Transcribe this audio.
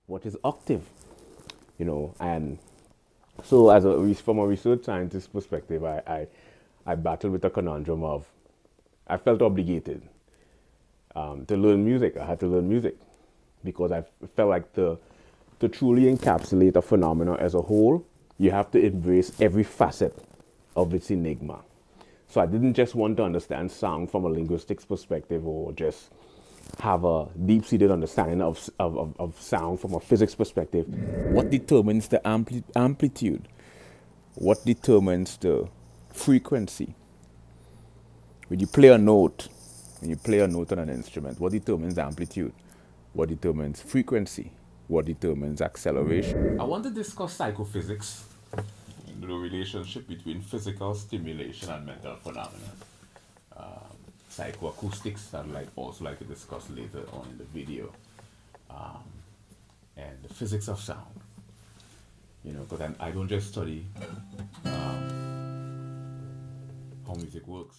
what is octave? And so from a research scientist perspective, I battled with the conundrum of I felt obligated to learn music. I had to learn music because I felt like to truly encapsulate a phenomena as a whole, you have to embrace every facet of its enigma. So I didn't just want to understand sound from a linguistics perspective or just have a deep-seated understanding of sound from a physics perspective. What determines the amplitude? What determines the frequency? When you play a note, on an instrument, what determines amplitude? What determines frequency? What determines acceleration? I want to discuss psychophysics, the relationship between physical stimulation and mental phenomena. Psychoacoustics, also like to discuss later on in the video, and the physics of sound. Because I don't just study how music works.